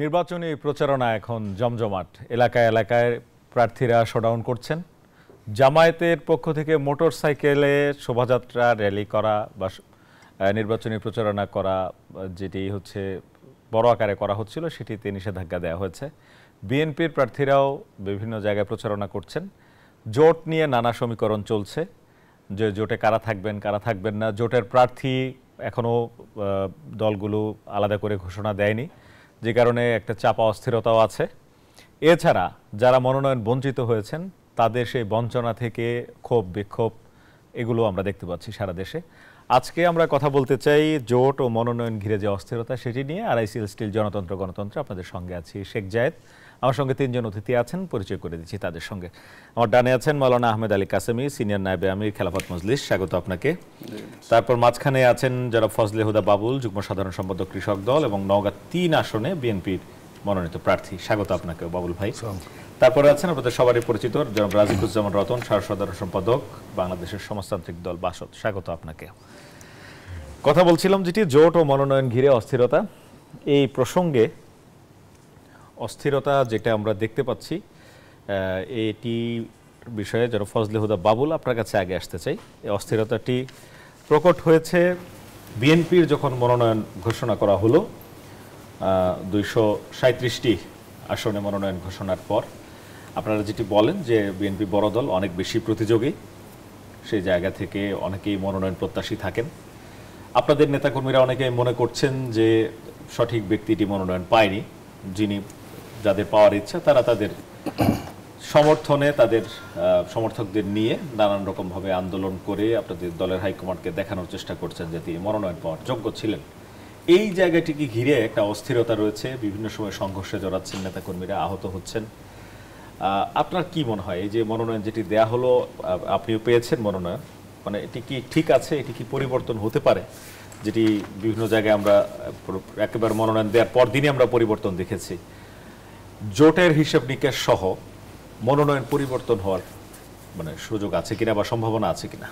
নির্বাচনী প্রচারণা এখন জমজমাট। এলাকায় এলাকায় প্রার্থীরা শোডাউন করছেন। জামায়াতের পক্ষ থেকে মোটরসাইকেলে শোভাযাত্রা র্যালি করা বা নির্বাচনী প্রচারণা করা যেটি হচ্ছে বড় আকারে করা হচ্ছিল সেটিতে নিষেধাজ্ঞা দেওয়া হয়েছে। বিএনপির প্রার্থীরাও বিভিন্ন জায়গায় প্রচারণা করছেন। জোট নিয়ে নানা সমীকরণ চলছে, যে জোটে কারা থাকবেন না। জোটের প্রার্থী এখনও দলগুলো আলাদা করে ঘোষণা দেয়নি, যে কারণে একটা চাপা অস্থিরতাও আছে। এছাড়া যারা মনোনয়ন বঞ্চিত হয়েছেন তাদের সেই বঞ্চনা থেকে ক্ষোভ বিক্ষোভ এগুলো আমরা দেখতে পাচ্ছি সারা দেশে। আজকে আমরা কথা বলতে চাই জোট ও মনোনয়ন ঘিরে যে অস্থিরতা সেটি নিয়ে। আরআইসিএল স্টিল জনতন্ত্র গণতন্ত্র আপনাদের সঙ্গে আছি শেখ জায়েদ। আমার সঙ্গে তিনজন অতিথি আছেন, পরিচয় করে দিচ্ছি তাদের সঙ্গে। আমার ডানে আছেন মাওলানা আহমেদ আলী কাসেমি, সিনিয়র নায়েবে আমির খেলাফত মজলিস, স্বাগত আপনাকে। তারপর মাঝখানে আছেন যারা ফজলে হুদা বাবুল, যুগ্ম সাধারণ সম্পাদক কৃষক দল এবং নওগাঁ ৩ আসনে বিএনপির মনোনীত প্রার্থী, স্বাগত আপনাকে বাবুল ভাই। তারপরে আছেন আপনাদের সবারই পরিচিত জনাব রাজিকুজ্জামান রতন, সাধারণ সম্পাদক বাংলাদেশের সমাজতান্ত্রিক দল বাসদ, স্বাগত আপনাকে। কথা বলছিলাম যেটি জোট ও মনোনয়ন ঘিরে অস্থিরতা। এই প্রসঙ্গে অস্থিরতা যেটা আমরা দেখতে পাচ্ছি এটি বিষয়ে যারা ফজলে হুদা বাবুল আপনার কাছে আগে আসতে চাই। এই অস্থিরতাটি প্রকট হয়েছে বিএনপির যখন মনোনয়ন ঘোষণা করা হলো 237টি আসনে মনোনয়ন ঘোষণার পর। আপনারা যেটি বলেন যে বিএনপি বড় দল, অনেক বেশি প্রতিযোগী, সেই জায়গা থেকে অনেকেই মনোনয়ন প্রত্যাশী থাকেন। আপনাদের নেতাকর্মীরা অনেকেই মনে করছেন যে সঠিক ব্যক্তিটি মনোনয়ন পায়নি, যাদের পাওয়ার ইচ্ছা তারা তাদের সমর্থনে তাদের সমর্থকদের নিয়ে নানান রকমভাবে আন্দোলন করে আপনাদের দলের হাইকমান্ডকে দেখানোর চেষ্টা করছেন যে তিনি মনোনয়ন পাওয়ার যোগ্য ছিলেন। এই জায়গাটিকে ঘিরে একটা অস্থিরতা রয়েছে, বিভিন্ন সময় সংঘর্ষে জড়াচ্ছেন নেতাকর্মীরা, আহত হচ্ছেন। আপনার কি মনে হয় এই যে মনোনয়ন যেটি দেয়া হলো, আপনিও পেয়েছেন মনোনয়ন, মানে এটি কি ঠিক আছে? এটি কি পরিবর্তন হতে পারে? যেটি বিভিন্ন জায়গায় আমরা একেবারে মনোনয়ন দেওয়ার পর দিনই আমরা পরিবর্তন দেখেছি। জোটের হিসাব নিকাশ সহ মনোনয়ন পরিবর্তন হওয়ার মানে সুযোগ আছে কিনা বা সম্ভাবনা আছে কিনা?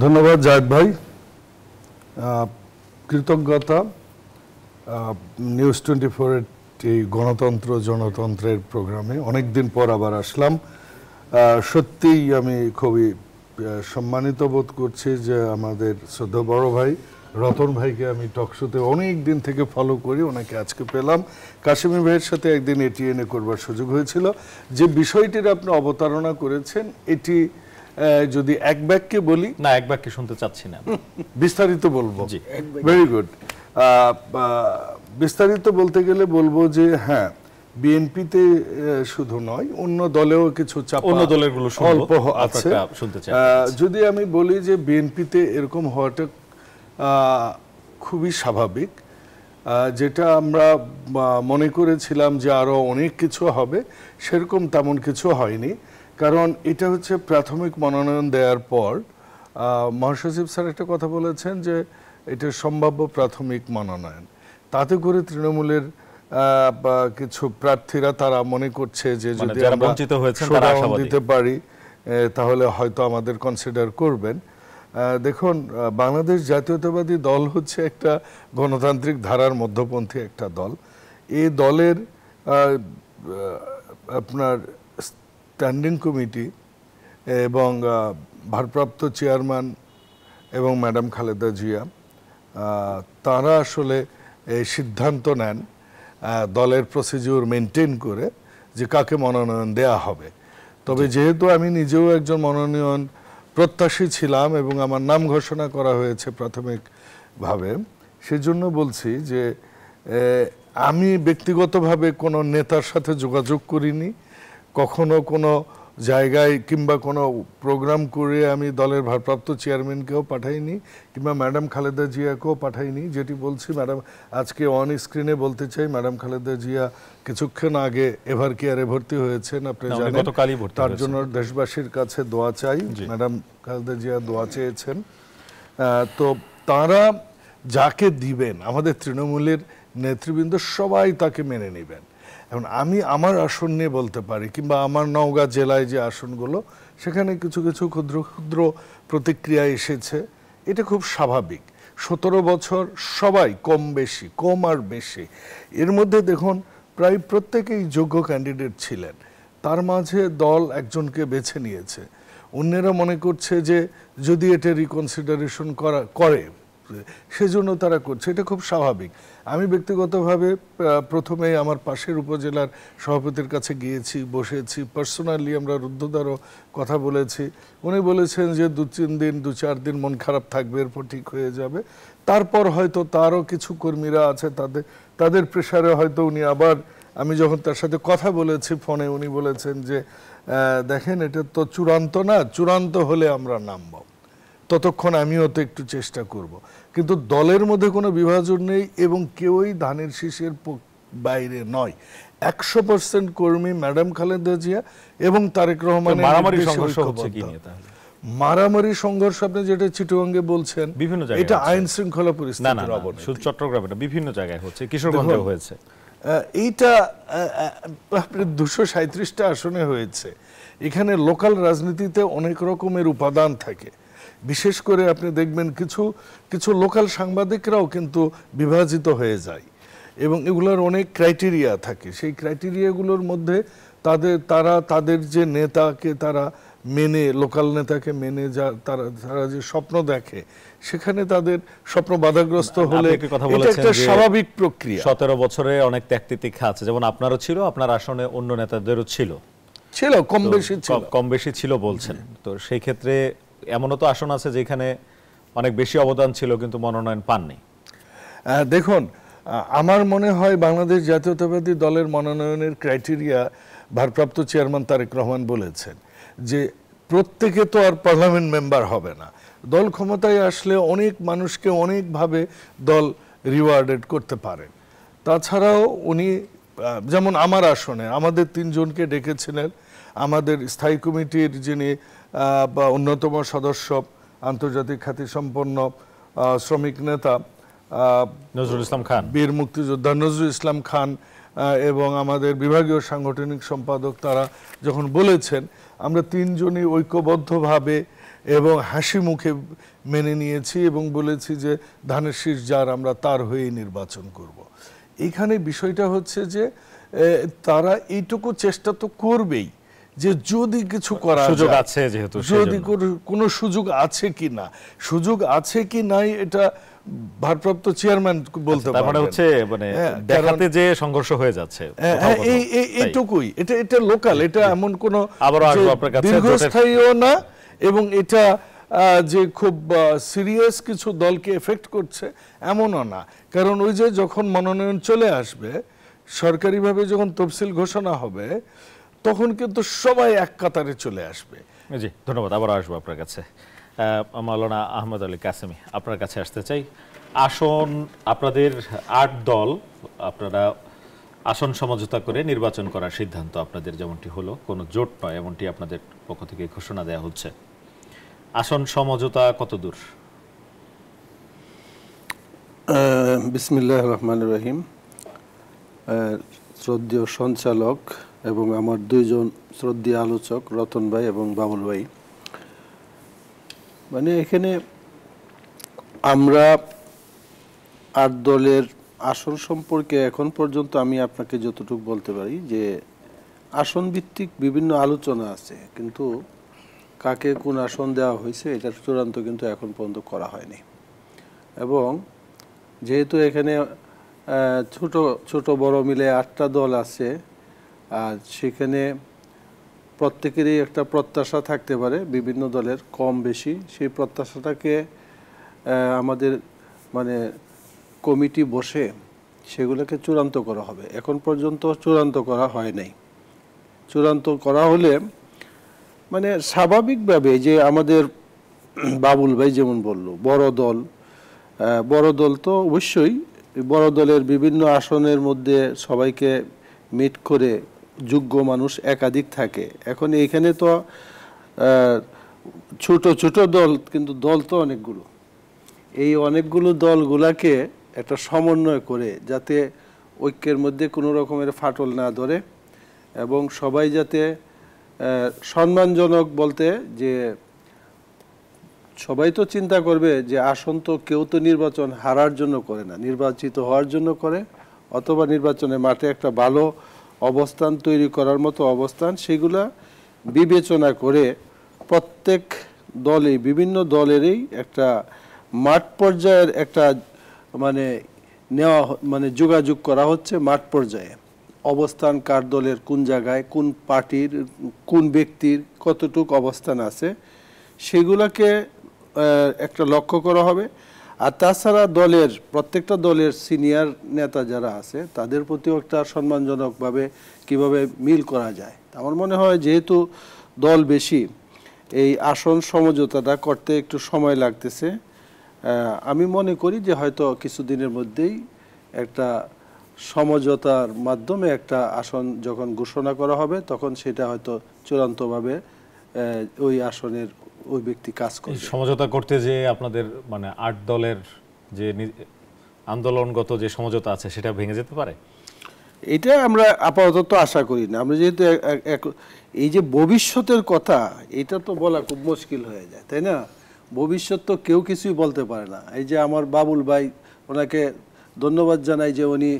ধন্যবাদ জায়েদ ভাই। কৃতজ্ঞতা নিউজ 24-এর এই গণতন্ত্র জনতন্ত্রের প্রোগ্রামে অনেকদিন পর আবার আসলাম। সত্যিই আমি খুবই সম্মানিত বোধ করছি যে আমাদের শ্রদ্ধেয় বড় ভাই রতন ভাইকে আমি টকশোতে অনেক দিন থেকে ফলো করি, ওনাকে আজকে পেলাম। কাশেমি ভাইয়ের সাথে একদিন এটিএনএ করবার সুযোগ হয়েছিল। যে বিষয়টির আপনি অবতারণা করেছেন এটি যদি এক বাক্যে বলি, না এক বাক্যে শুনতে চাচ্ছি না, বিস্তারিত বলবো। Very good. বিস্তারিত বলতে গেলে বলবো যে হ্যাঁ, বিএনপিতে শুধু নয় অন্য দলেও কিছু চাপ, অন্য দলেরগুলো অল্প আছে। যদি আমি বলি যে বিএনপিতে এরকম হওয়াটা খুবই স্বাভাবিক, যেটা আমরা মনে করেছিলাম যে আরো অনেক কিছু হবে, সেরকম তেমন কিছু হয়নি। কারণ এটা হচ্ছে প্রাথমিক মনোনয়ন দেওয়ার পর মহাসচিব স্যার একটা কথা বলেছেন যে এটা সম্ভাব্য প্রাথমিক মনোনয়ন। তাতে করে তৃণমূলের কিছু প্রার্থীরা তারা মনে করছে যে যদি আমরা শোডাউন দিতে পারি তাহলে হয়তো আমাদের কনসিডার করবেন। দেখুন, বাংলাদেশ জাতীয়তাবাদী দল হচ্ছে একটা গণতান্ত্রিক ধারার মধ্যপন্থী একটা দল। এই দলের আপনার স্ট্যান্ডিং কমিটি এবং ভারপ্রাপ্ত চেয়ারম্যান এবং ম্যাডাম খালেদা জিয়া তারা আসলে এই সিদ্ধান্ত নেন দলের প্রসিডিউর মেনটেন করে যে কাকে মনোনয়ন দেয়া হবে। তবে যেহেতু আমি নিজেও একজন মনোনয়ন প্রত্যাশী ছিলাম এবং আমার নাম ঘোষণা করা হয়েছে প্রাথমিকভাবে, সেজন্য বলছি যে আমি ব্যক্তিগতভাবে কোনো নেতার সাথে যোগাযোগ করিনি, কখনো কোনো জায়গায় কিংবা কোনো প্রোগ্রাম করে আমি দলের ভারপ্রাপ্ত চেয়ারম্যানকেও পাঠাইনি কিংবা ম্যাডাম খালেদা জিয়াকেও পাঠাইনি। যেটি বলছি ম্যাডাম আজকে অন স্ক্রিনে বলতে চাই, ম্যাডাম খালেদা জিয়া কিছুক্ষণ আগে এভার কেয়ারে ভর্তি হয়েছেন, আপনি জানেন। তার জন্য দেশবাসীর কাছে দোয়া চাই। ম্যাডাম খালেদা জিয়া দোয়া চেয়েছেন। তো তারা যাকে দিবেন আমাদের তৃণমূলের নেতৃবৃন্দ সবাই তাকে মেনে নেবেন। এখন আমি আমার আসন নিয়ে বলতে পারি, কিংবা আমার নওগাঁ জেলায় যে আসনগুলো সেখানে কিছু কিছু ক্ষুদ্র ক্ষুদ্র প্রতিক্রিয়া এসেছে, এটা খুব স্বাভাবিক। 17 বছর সবাই কম বেশি, কম আর বেশি, এর মধ্যে দেখুন প্রায় প্রত্যেকেই যোগ্য ক্যান্ডিডেট ছিলেন। তার মাঝে দল একজনকে বেছে নিয়েছে। অন্যেরা মনে করছে যে যদি এটা রিকনসিডারেশন করে সেজন্য তারা করছে, এটা খুব স্বাভাবিক। আমি ব্যক্তিগতভাবে প্রথমে আমার পাশের উপজেলার সভাপতির কাছে গিয়েছি, বসেছি, পার্সোনালি আমরা রুদ্ধদ্বারও কথা বলেছি। উনি বলেছেন যে 2-4 দিন মন খারাপ থাকবে, এরপর ঠিক হয়ে যাবে। তারপর হয়তো তারও কিছু কর্মীরা আছে, তাদের প্রেশারে হয়তো উনি আবার, আমি যখন তার সাথে কথা বলেছি ফোনে, উনি বলেছেন যে দেখেন এটা তো চূড়ান্ত না, চূড়ান্ত হলে আমরা নামব, ততক্ষণ আমিও তো একটু চেষ্টা করব। কিন্তু দলের মধ্যে কোনো বিভাজন নেই এবং কেউই ধানের শীষের বাইরে নয়। 100% কর্মী ম্যাডাম খালেদা জিয়া এবং তারেক রহমানের মারামারি সংঘর্ষ হচ্ছে কি নিয়ে তাহলে? মারামারি সংঘর্ষ আপনি যেটা চিটাগাঙ্গে বলছেন, বিভিন্ন জায়গায় এটা আইন শৃঙ্খলা পরিস্থিতির অবনতি। শুধু চট্টগ্রামে না, বিভিন্ন জায়গায় হচ্ছে, কিশোরগঞ্জেও হয়েছে। এইটা 237টা আসনে হয়েছে। এখানে লোকাল রাজনীতিতে অনেক রকমের উপাদান থাকে। বিশেষ করে আপনি দেখবেন কিছু লোকাল সাংবাদিকরাও কিন্তু বিভাজিত হয়ে যায় এবং এগুলোর অনেক ক্রাইটেরিয়া থাকে। সেই ক্রাইটেরিয়াগুলোর মধ্যে তাদের যে নেতাকে তারা মেনে, লোকাল নেতাকে মেনে তারা যে স্বপ্ন দেখে, সেখানে তাদের স্বপ্ন বাধাগ্রস্ত হলে এটা একটা স্বাভাবিক প্রক্রিয়া। 17 বছরে অনেক ত্যাগ তিতিক্ষা আছে, যেমন আপনারও ছিল, আপনার আসনে অন্য নেতাদেরও ছিল, কম বেশি ছিল বলছেন। তো সেই ক্ষেত্রে এমনও তো আসন আছে যেখানে অনেক বেশি অবদান ছিল কিন্তু মনোনয়ন পাননি। দেখুন, আমার মনে হয় বাংলাদেশ জাতীয়তাবাদী দলের মনোনয়নের ক্রাইটেরিয়া ভারপ্রাপ্ত চেয়ারম্যান তারেক রহমান বলেছেন যে প্রত্যেকে তো আর পার্লামেন্ট মেম্বার হবে না। দল ক্ষমতায় আসলে অনেক মানুষকে অনেকভাবে দল রিওয়ার্ডেড করতে পারে। তাছাড়াও উনি যেমন আমার আসনে আমাদের 3 জনকে ডেকেছিলেন। আমাদের স্থায়ী কমিটির যিনি অন্যতম সদস্য, আন্তর্জাতিক খ্যাতিসম্পন্ন শ্রমিক নেতা নজরুল ইসলাম খান, বীর মুক্তিযোদ্ধা নজরুল ইসলাম খান এবং আমাদের বিভাগীয় সাংগঠনিক সম্পাদক, তারা যখন বলেছেন, আমরা 3 জনই ঐক্যবদ্ধভাবে এবং হাসি মুখে মেনে নিয়েছি এবং বলেছি যে ধানের শীষ যার আমরা তার হয়েই নির্বাচন করব। এখানে বিষয়টা হচ্ছে যে তারা এইটুকু চেষ্টা তো করবেই যে যদি কিছু করা সুযোগ আছে, যেহেতু যদি কোনো সুযোগ আছে কি না, সুযোগ আছে কি নাই এটা ভারপ্রাপ্ত চেয়ারম্যান বলতে পারবেন। মানে হচ্ছে মানে দেখাতে যে সংঘর্ষ হয়ে যাচ্ছে, এইটুকুই। এটা লোকাল, এটা এমন কোন আবার আপনার কাছে দীর্ঘস্থায়ীও না এবং এটা যে খুব সিরিয়াস কিছু দলকে এফেক্ট করছে এমনও না। কারণ ওই যে যখন মনোনয়ন চলে আসবে, সরকারিভাবে যখন তফসিল ঘোষণা হবে, তখন কিন্তু সবাই এক কাতারে চলে আসবে। জি, ধন্যবাদ। আবার আসবো আপনার কাছে। মাওলানা আহমদ আলী কাসেমি, আপনার কাছে আসতে চাই। আসন আপনাদের 8 দল, আপনারা আসন সমঝোতা করে নির্বাচন করার সিদ্ধান্ত আপনাদের যেমনটি হলো, কোনো জোট নয় এমনটি আপনাদের পক্ষ থেকে ঘোষণা দেওয়া হচ্ছে। আসন সমঝোতা কত দূর? বিসমিল্লাহির রহমানির রহিম। শ্রদ্ধেয় সঞ্চালক এবং আমার 2 জন শ্রদ্ধেয় আলোচক রতন ভাই এবং বাবুল ভাই, মানে এখানে আমরা 8 দলের আসন সম্পর্কে এখন পর্যন্ত আমি আপনাকে যতটুকু বলতে পারি যে আসন ভিত্তিক বিভিন্ন আলোচনা আছে, কিন্তু কাকে কোন আসন দেওয়া হয়েছে এটার চূড়ান্ত কিন্তু এখন পর্যন্ত করা হয়নি। এবং যেহেতু এখানে ছোট ছোট বড় মিলে 8টা দল আছে, আর সেখানে প্রত্যেকেরই একটা প্রত্যাশা থাকতে পারে বিভিন্ন দলের কম বেশি, সেই প্রত্যাশাটাকে আমাদের মানে কমিটি বসে সেগুলোকে চূড়ান্ত করা হবে। এখন পর্যন্ত চূড়ান্ত করা হয় নাই। চূড়ান্ত করা হলে মানে স্বাভাবিকভাবে যে আমাদের বাবুল ভাই যেমন বলল, বড় দল তো অবশ্যই বড় দলের বিভিন্ন আসনের মধ্যে সবাইকে মিট করে যোগ্য মানুষ একাধিক থাকে। এখন এইখানে তো ছোট ছোট দল, কিন্তু দল তো অনেকগুলো। এই অনেকগুলো দলগুলাকে একটা সমন্বয় করে যাতে ঐক্যের মধ্যে কোনো রকমের ফাটল না ধরে এবং সবাই যাতে সম্মানজনক বলতে যে সবাই তো চিন্তা করবে যে আসন তো কেউ তো নির্বাচন হারার জন্য করে না, নির্বাচিত হওয়ার জন্য করে, অথবা নির্বাচনের মাঠে একটা ভালো অবস্থান তৈরি করার মতো অবস্থান, সেগুলা বিবেচনা করে প্রত্যেক দলে, বিভিন্ন দলেরই একটা মাঠ পর্যায়ের একটা মানে নেওয়া, মানে যোগাযোগ করা হচ্ছে মাঠ পর্যায়ে। অবস্থান কার দলের কোন জায়গায়, কোন পার্টির কোন ব্যক্তির কতটুকু অবস্থান আছে, সেগুলোকে একটা লক্ষ্য করা হবে। আর তাছাড়া দলের প্রত্যেকটা দলের সিনিয়র নেতা যারা আছে তাদের প্রতিও একটা সম্মানজনকভাবে কিভাবে মিল করা যায়। আমার মনে হয় যেহেতু দল বেশি, এই আসন সমঝোতাটা করতে একটু সময় লাগতেছে। আমি মনে করি যে হয়তো কিছুদিনের মধ্যেই একটা সমঝোতার মাধ্যমে একটা আসন যখন ঘোষণা করা হবে, তখন সেটা হয়তো চূড়ান্তভাবে ওই আসনের ওই ব্যক্তি কাজ করবে। সমঝোতা করতে যে আপনাদের মানে 8 দলের যে আন্দোলনগত যে সমঝোতা আছে সেটা ভেঙে যেতে পারে, এটা আমরা আপাতত আশা করি না। আমরা যেহেতু এই যে ভবিষ্যতের কথা, এটা তো বলা খুব মুশকিল হয়ে যায়, তাই না? ভবিষ্যৎ তো কেউ কিছুই বলতে পারে না। এই যে আমার বাবুল ভাই, ওনাকে ধন্যবাদ জানাই যে উনি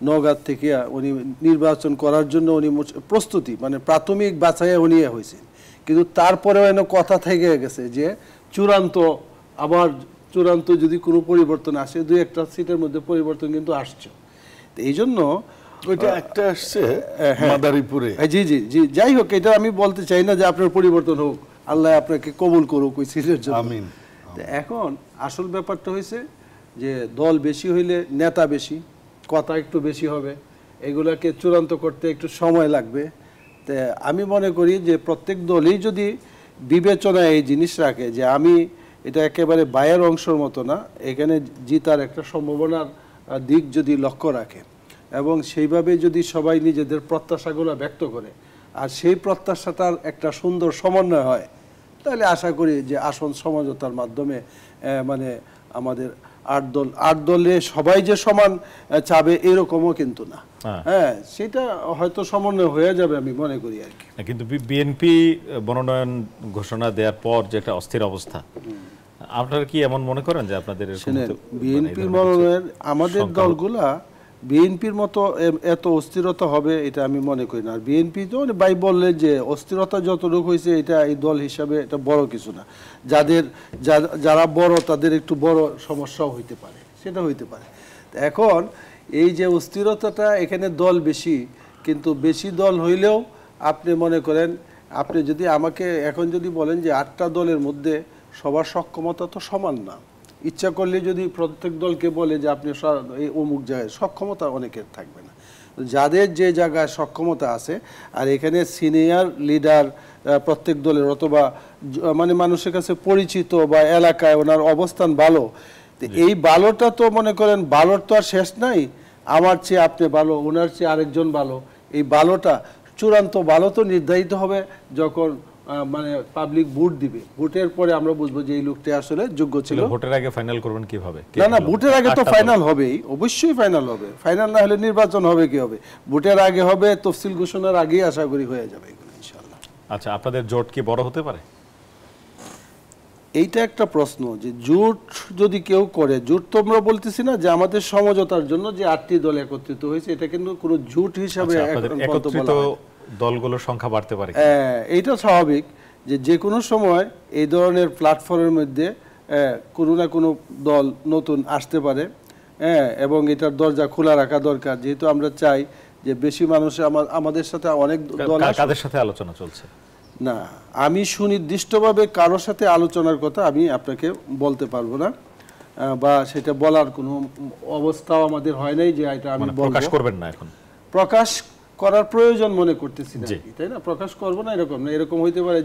নওগাঁ থেকে উনি নির্বাচন করার জন্য উনি প্রস্তুতি, মানে প্রাথমিক বাছাইয়ে উনি হয়েছেন, কিন্তু তারপরেও এনে কথা থেকে গেছে যে চূড়ান্ত যদি কোনো পরিবর্তন আসে, 2-1টা সিটের মধ্যে পরিবর্তন কিন্তু আসছে। এই জন্য ওইটা একটা আসছে মাদারীপুরে। জি জি জি, যাই হোক, এটা আমি বলতে চাই না যে আপনার পরিবর্তন হোক, আল্লাহ আপনাকে কবুল করুক ওই সিটের জন্য। আমিন। এখন আসল ব্যাপারটা হয়েছে যে দল বেশি হইলে নেতা বেশি, কথা একটু বেশি হবে, এগুলাকে চূড়ান্ত করতে একটু সময় লাগবে। তো আমি মনে করি যে প্রত্যেক দলই যদি বিবেচনায় এই জিনিস রাখে যে আমি এটা একেবারে বায়ের অংশের মতো না, এখানে জিতার একটা সম্ভাবনার দিক যদি লক্ষ্য রাখে এবং সেইভাবে যদি সবাই নিজেদের প্রত্যাশাগুলো ব্যক্ত করে আর সেই প্রত্যাশাটার একটা সুন্দর সমন্বয় হয়, তাহলে আশা করি যে আসন সমঝোতার মাধ্যমে মানে আমাদের 8 দলে সবাই যে সমান চাবে এরকমও কিন্তু না। হ্যাঁ, সেটা হয়তো সমন্বয় হয়ে যাবে আমি মনে করি আর কি। কিন্তু বিএনপি মনোনয়ন ঘোষণা দেওয়ার পর যে একটা অস্থির অবস্থা, আপনারা কি এমন মনে করেন যে আপনাদের বিএনপির মনোনয়ন, আমাদের দলগুলা বিএনপির মতো এত অস্থিরতা হবে এটা আমি মনে করি না। আর বিএনপি তো ভাই বললেন যে অস্থিরতা যতটুকু হয়েছে এটা এই দল হিসাবে এটা বড় কিছু না। যারা বড় তাদের একটু বড় সমস্যাও হইতে পারে, সেটা হইতে পারে। এখন এই যে অস্থিরতাটা, এখানে দল বেশি, কিন্তু বেশি দল হইলেও আপনি মনে করেন, আপনি যদি আমাকে এখন যদি বলেন যে 8টা দলের মধ্যে সবার সক্ষমতা তো সমান না, ইচ্ছা করলে যদি প্রত্যেক দলকে বলে যে আপনি এই অমুক জায়গায়, সক্ষমতা অনেকের থাকবে না। যাদের যে জায়গায় সক্ষমতা আছে, আর এখানে সিনিয়র লিডার প্রত্যেক দলের অথবা মানে মানুষের কাছে পরিচিত বা এলাকায় ওনার অবস্থান ভালো, এই ভালোটা তো মনে করেন ভালোর তো আর শেষ নাই। আমার চেয়ে আপনি ভালো, ওনার চেয়ে আরেকজন ভালো, এই ভালোটা চূড়ান্ত ভালো তো নির্ধারিত হবে যখন মানে পাবলিক ভোট দিবে। ভোটের পরে আমরা বুঝবো যে এই লোকটা আসলে যোগ্য ছিল। ভোটের আগে ফাইনাল করবেন কিভাবে? না, ভোটের আগে তো ফাইনাল হবেই, অবশ্যই ফাইনাল হবে। ফাইনাল না হলে নির্বাচন হবে কি হবে? ভোটের আগে হবে, তফসিল ঘোষণার আগেই আশা করি হয়ে যাবে এগুলো ইনশাআল্লাহ। আচ্ছা, আপনাদের জোট কি বড় হতে পারে? এইটা একটা প্রশ্ন যে জোট যদি কেউ করে, জোট তো আমরা বলতেছি না যে আমাদের সমঝোতার জন্য যে 8টি দল একত্রিত হয়েছে, এটা কিন্তু কোনো জোট হিসাবে একত্রিত দলগুলোর সংখ্যা বাড়তে পারে। এইটা স্বাভাবিক যে কোনো সময় এই ধরনের প্ল্যাটফর্মের মধ্যে কোনো না কোনো দল নতুন আসতে পারে, এবং এটার দরজা খোলা রাখা দরকার। যেহেতু আমরা চাই যে বেশি মানুষ আমাদের সাথে, অনেক দল। কাদের সাথে আলোচনা চলছে? না, আমি সুনির্দিষ্টভাবে কারোর সাথে আলোচনার কথা আমি আপনাকে বলতে পারবো না, বা সেটা বলার কোনো অবস্থাও আমাদের হয় নাই যে এটা আমি প্রকাশ করবেন না। এখন প্রকাশ করার প্রয়োজন মনে করতেছি না, তাই না? প্রকাশ করবো না এরকম না। এরকম হইতে পারে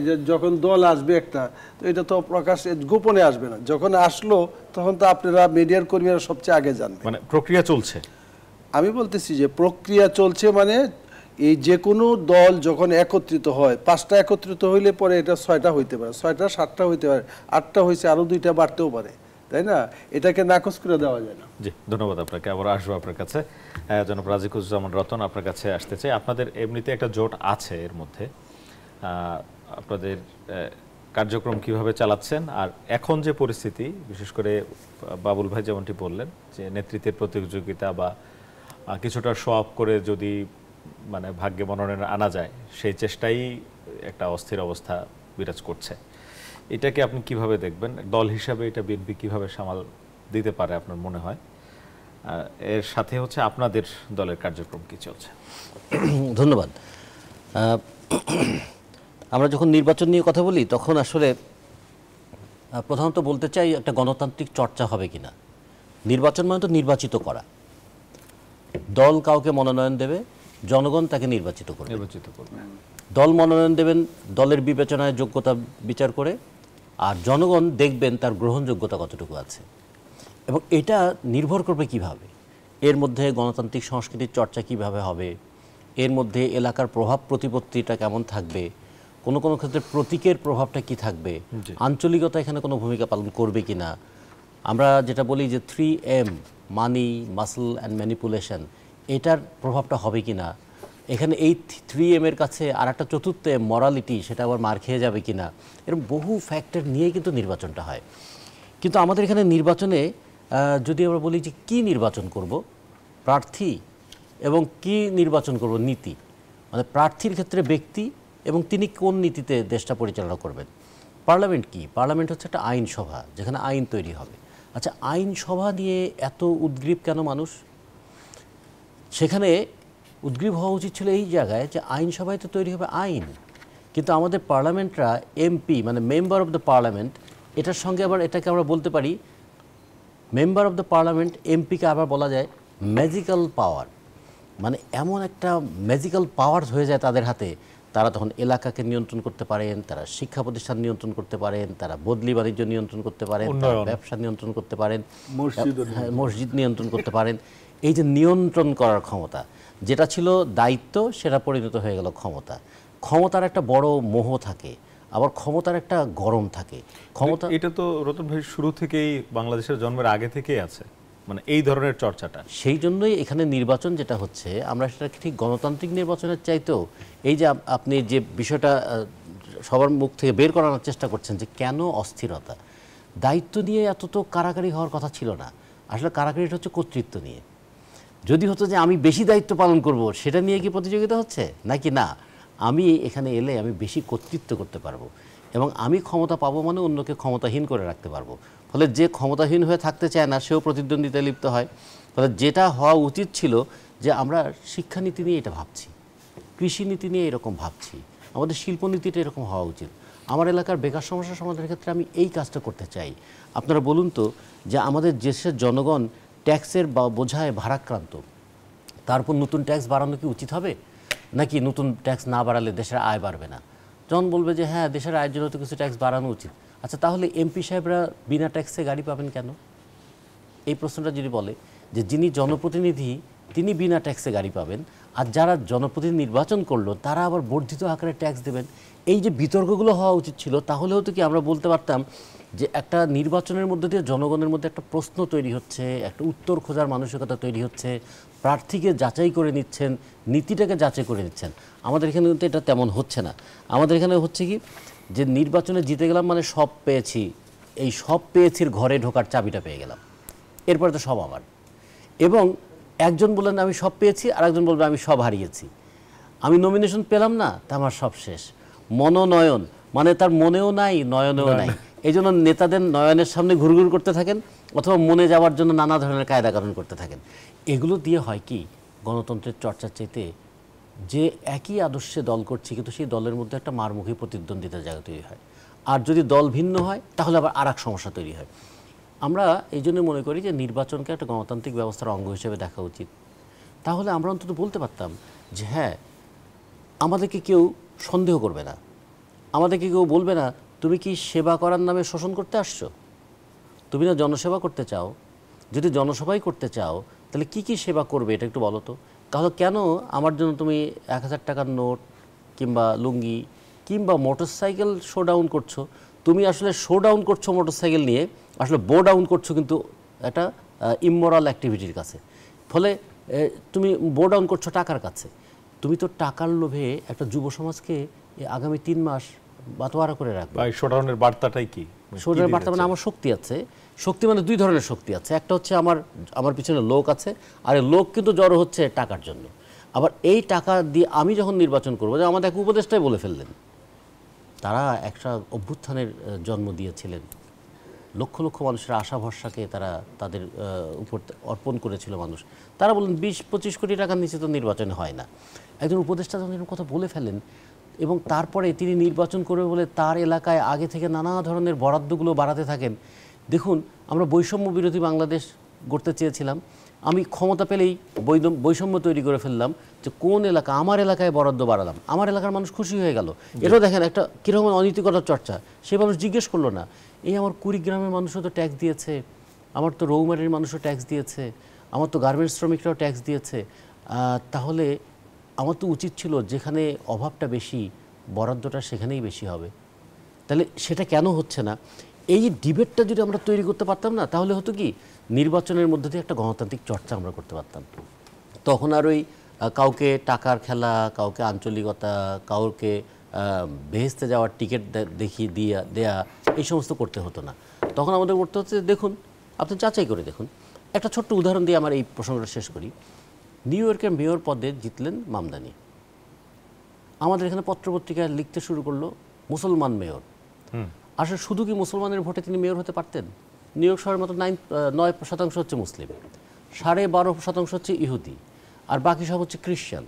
যে যখন দল আসবে একটা, তো এটা তো প্রকাশ গোপনে আসবে না। যখন আসলো তখন তো আপনারা মিডিয়ার কর্মীরা সবচেয়ে আগে জানবে। মানে প্রক্রিয়া চলছে। আমি বলতেছি যে প্রক্রিয়া চলছে, মানে এই যে কোনো দল যখন একত্রিত হয়, 5টা একত্রিত হইলে পরে এটা 6টা হইতে পারে, 6টা 7টা হইতে পারে, 8টা হয়েছে, আরো 2টা বাড়তেও পারে, তাই না? এটাকে নাকচ করে দেওয়া যায় না। জি, ধন্যবাদ আপনাকে। আবার আসবো আপনার কাছে। জনাব রাজিকুজ্জামান রতন, আপনার কাছে আসতে চাই। আপনাদের এমনিতে একটা জোট আছে, এর মধ্যে আপনাদের কার্যক্রম কিভাবে চালাচ্ছেন, আর এখন যে পরিস্থিতি, বিশেষ করে বাবুল ভাই যেমনটি বললেন যে নেতৃত্বের প্রতিযোগিতা বা কিছুটা শো অফ করে যদি মানে ভাগ্যে মনোনয়ন আনা যায়, সেই চেষ্টাই একটা অস্থির অবস্থা বিরাজ করছে। এটাকে আপনি কিভাবে দেখবেন? দল হিসাবে এটা বিএনপি কিভাবে সামাল দিতে পারে আপনার মনে হয়? এর সাথে হচ্ছে আপনাদের দলের কার্যক্রম কি চলছে? ধন্যবাদ। আমরা যখন নির্বাচন নিয়ে কথা বলি তখন আসলে প্রধানত বলতে চাই একটা গণতান্ত্রিক চর্চা হবে কিনা। নির্বাচন মানে তো নির্বাচিত করা, দল কাউকে মনোনয়ন দেবে, জনগণ তাকে নির্বাচিত করবে। দল মনোনয়ন দেবেন দলের বিবেচনায় যোগ্যতা বিচার করে, আর জনগণ দেখবেন তার গ্রহণযোগ্যতা কতটুকু আছে। এবং এটা নির্ভর করবে কিভাবে, এর মধ্যে গণতান্ত্রিক সংস্কৃতির চর্চা কিভাবে হবে, এর মধ্যে এলাকার প্রভাব প্রতিপত্তিটা কেমন থাকবে, কোনো কোনো ক্ষেত্রে প্রতীকের প্রভাবটা কি থাকবে, আঞ্চলিকতা এখানে কোনো ভূমিকা পালন করবে কিনা। আমরা যেটা বলি যে 3M, money, muscle and manipulation, এটার প্রভাবটা হবে কিনা। এখানে এই 3M এর কাছে আর একটা চতুর্থ M, মরালিটি, সেটা আবার মার খেয়ে যাবে কিনা। এরকম বহু ফ্যাক্টর নিয়েই কিন্তু নির্বাচনটা হয়। কিন্তু আমাদের এখানে নির্বাচনে যদি আমরা বলি যে কী নির্বাচন করব, প্রার্থী, এবং কি নির্বাচন করব, নীতি। মানে প্রার্থীর ক্ষেত্রে ব্যক্তি এবং তিনি কোন নীতিতে দেশটা পরিচালনা করবেন। পার্লামেন্ট কি? পার্লামেন্ট হচ্ছে একটা আইনসভা, যেখানে আইন তৈরি হবে। আচ্ছা, আইনসভা নিয়ে এত উদ্গ্রীব কেন মানুষ? সেখানে উদ্গ্রীব হওয়া উচিত ছিল এই জায়গায় যে আইনসভায় তো তৈরি হবে আইন, কিন্তু আমাদের পার্লামেন্টরা এমপি মানে মেম্বার অফ দ্য পার্লামেন্ট, এটার সঙ্গে আবার এটাকে আমরা বলতে পারি মেম্বার অফ দ্য পার্লামেন্ট, এমপিকে আবার বলা যায় ম্যাজিক্যাল পাওয়ার। মানে এমন একটা ম্যাজিক্যাল পাওয়ার হয়ে যায় তাদের হাতে, তারা তখন এলাকাকে নিয়ন্ত্রণ করতে পারেন, তারা শিক্ষা প্রতিষ্ঠান নিয়ন্ত্রণ করতে পারেন, তারা বদলি বাণিজ্য নিয়ন্ত্রণ করতে পারেন, তারা ব্যবসা নিয়ন্ত্রণ করতে পারেন, মসজিদ নিয়ন্ত্রণ করতে পারেন। এই যে নিয়ন্ত্রণ করার ক্ষমতা, যেটা ছিল দায়িত্ব, সেটা পরিণত হয়ে গেল ক্ষমতা। ক্ষমতার একটা বড় মোহ থাকে, আবার ক্ষমতার একটা গরম থাকে। ক্ষমতা, এটা তো রতন ভাই শুরু থেকেই বাংলাদেশের জন্মের আগে থেকেই আছে, মানে এই ধরনের চর্চাটা। সেই জন্যই এখানে নির্বাচন যেটা হচ্ছে, আমরা সেটা ঠিক গণতান্ত্রিক নির্বাচনের চাইতেও এই যে আপনি যে বিষয়টা সবার মুখ থেকে বের করানোর চেষ্টা করছেন যে কেন অস্থিরতা, দায়িত্ব নিয়ে এত তো কারাকারি হওয়ার কথা ছিল না। আসলে কারাকারিটা হচ্ছে কর্তৃত্ব নিয়ে। যদি হতো যে আমি বেশি দায়িত্ব পালন করব, সেটা নিয়ে কি প্রতিযোগিতা হচ্ছে, নাকি না আমি এখানে এলে আমি বেশি কর্তৃত্ব করতে পারবো এবং আমি ক্ষমতা পাবো মানে অন্যকে ক্ষমতাহীন করে রাখতে পারবো। ফলে যে ক্ষমতাহীন হয়ে থাকতে চায় না সেও প্রতিদ্বন্দ্বিতায় লিপ্ত হয়। ফলে যেটা হওয়া উচিত ছিল যে আমরা শিক্ষানীতি নিয়ে এটা ভাবছি, কৃষিনীতি নিয়ে এরকম ভাবছি, আমাদের শিল্পনীতিটা এরকম হওয়া উচিত। আমার এলাকার বেকার সমস্যা সমাধানের ক্ষেত্রে আমি এই কাজটা করতে চাই। আপনারা বলুন তো যে আমাদের দেশের জনগণ ট্যাক্সের বোঝায় ভারাক্রান্ত, তারপর নতুন ট্যাক্স বাড়ানো কি উচিত হবে, নাকি নতুন ট্যাক্স না বাড়ালে দেশের আয় বাড়বে না? যখন বলবে যে হ্যাঁ দেশের আয়ের জন্য তো কিছু ট্যাক্স বাড়ানো উচিত, আচ্ছা তাহলে এমপি সাহেবরা বিনা ট্যাক্সে গাড়ি পাবেন কেন? এই প্রশ্নটা যদি বলে যে যিনি জনপ্রতিনিধি তিনি বিনা ট্যাক্সে গাড়ি পাবেন, আর যারা জনপ্রতিনিধি নির্বাচন করলো তারা আবার বর্ধিত আকারে ট্যাক্স দেবেন, এই যে বিতর্কগুলো হওয়া উচিত ছিল, তাহলেও তো কি আমরা বলতে পারতাম যে একটা নির্বাচনের মধ্যে দিয়ে জনগণের মধ্যে একটা প্রশ্ন তৈরি হচ্ছে, একটা উত্তর খোঁজার মানসিকতা তৈরি হচ্ছে, প্রার্থীকে যাচাই করে নিচ্ছেন, নীতিটাকে যাচাই করে নিচ্ছেন। আমাদের এখানে কিন্তু এটা তেমন হচ্ছে না। আমাদের এখানে হচ্ছে কি যে নির্বাচনে জিতে গেলাম মানে সব পেয়েছি, এই সব পেয়েছির ঘরে ঢোকার চাবিটা পেয়ে গেলাম, এরপরে তো সব আমার। এবং একজন বললেন আমি সব পেয়েছি, আর একজন বলবে আমি সব হারিয়েছি। আমি নমিনেশন পেলাম না, তা আমার সব শেষ। মনোনয়ন মানে তার মনেও নাই, নয়নেও নাই। এই জন্য নেতাদের নয়নের সামনে ঘুরঘুর করতে থাকেন, অথবা মনে যাওয়ার জন্য নানা ধরনের কায়দা কানুন করতে থাকেন। এগুলো দিয়ে হয় কি গণতন্ত্রের চর্চার চাইতে যে একই আদর্শে দল করছি, কিন্তু সেই দলের মধ্যে একটা মারমুখী প্রতিদ্বন্দ্বিতার জায়গা তৈরি হয়। আর যদি দল ভিন্ন হয় তাহলে আবার আর এক সমস্যা তৈরি হয়। আমরা এই জন্য মনে করি যে নির্বাচনকে একটা গণতান্ত্রিক ব্যবস্থার অঙ্গ হিসেবে দেখা উচিত। তাহলে আমরা অন্তত বলতে পারতাম যে হ্যাঁ আমাদেরকে কেউ সন্দেহ করবে না, আমাদেরকে কেউ বলবে না তুমি কি সেবা করার নামে শোষণ করতে আসছো, তুমি না জনসেবা করতে চাও, যদি জনসেবাই করতে চাও তাহলে কি কি সেবা করবে এটা একটু বলো তো। তাহলে কেন আমার জন্য তুমি 1000 টাকার নোট কিংবা লুঙ্গি কিংবা মোটরসাইকেল শো ডাউন করছো? তুমি আসলে শো ডাউন করছো মোটরসাইকেল নিয়ে, আসলে বো ডাউন করছো কিন্তু একটা ইমোরাল অ্যাক্টিভিটির কাছে। ফলে তুমি বো ডাউন করছো টাকার কাছে। তুমি তো টাকার লোভে একটা যুব সমাজকে আগামী 3 মাস বাটোয়ারা করে রাখবো। বা এই শোডাউনের বার্তাটাই কি? শোডাউনের বার্তা মানে আমার শক্তি আছে। শক্তি মানে দুই ধরনের শক্তি আছে। একটা হচ্ছে আমার পিছনে লোক আছে, আর এই লোক কিন্তু জড়ো হচ্ছে টাকার জন্য। আবার এই টাকা দিয়ে আমি যখন নির্বাচন করবো, যে আমাদের এক উপদেষ্টাই বলে ফেললেন, তারা একটা অভ্যুত্থানের জন্ম দিয়েছিলেন, লক্ষ লক্ষ মানুষের আশা ভরসাকে তারা তাদের উপর অর্পণ করেছিল মানুষ। তারা বলেন 20-25 কোটি টাকার নিচে তো নির্বাচন হয় না। একজন উপদেষ্টা যখন এরকম কথা বলে ফেলেন এবং তারপরে তিনি নির্বাচন করবে বলে তার এলাকায় আগে থেকে নানা ধরনের বরাদ্দগুলো বাড়াতে থাকেন। দেখুন, আমরা বৈষম্য বিরোধী বাংলাদেশ গড়তে চেয়েছিলাম, আমি ক্ষমতা পেলেই বৈষম্য তৈরি করে ফেললাম, যে কোন এলাকা আমার এলাকায় বরাদ্দ বাড়ালাম, আমার এলাকার মানুষ খুশি হয়ে গেল। এটাও দেখেন একটা কীরকম অনৈতিকতার চর্চা। সেই মানুষ জিজ্ঞেস করলো না, এই আমার কুড়িগ্রামের মানুষও তো ট্যাক্স দিয়েছে, আমার তো রৌমারির মানুষও ট্যাক্স দিয়েছে, আমার তো গার্মেন্টস শ্রমিকরাও ট্যাক্স দিয়েছে, তাহলে আমার তো উচিত ছিল যেখানে অভাবটা বেশি বরাদ্দটা সেখানেই বেশি হবে। তাহলে সেটা কেন হচ্ছে না? এই ডিবেটটা যদি আমরা তৈরি করতে পারতাম না, তাহলে হতো কি, নির্বাচনের মধ্যে দিয়ে একটা গণতান্ত্রিক চর্চা আমরা করতে পারতাম। তখন আর ওই কাউকে টাকার খেলা, কাউকে আঞ্চলিকতা, কাউকে বেহেস্তে যাওয়ার টিকিট দেখিয়ে দেয়া এই সমস্ত করতে হতো না। তখন আমাদের করতে হচ্ছে, দেখুন আপনি যাচাই করে দেখুন। একটা ছোট্ট উদাহরণ দিয়ে আমার এই প্রসঙ্গটা শেষ করি। নিউ ইয়র্কের মেয়র পদে জিতলেন মামদানি। আমাদের এখানে পত্রপত্রিকায় লিখতে শুরু করলো মুসলমান মেয়র। আসলে শুধু কি মুসলমানের ভোটে তিনি মেয়র হতে পারতেন? নিউ ইয়র্ক শহরের মতো 9% হচ্ছে মুসলিম, 12.5% হচ্ছে ইহুদি, আর বাকি সব হচ্ছে খ্রিস্টান।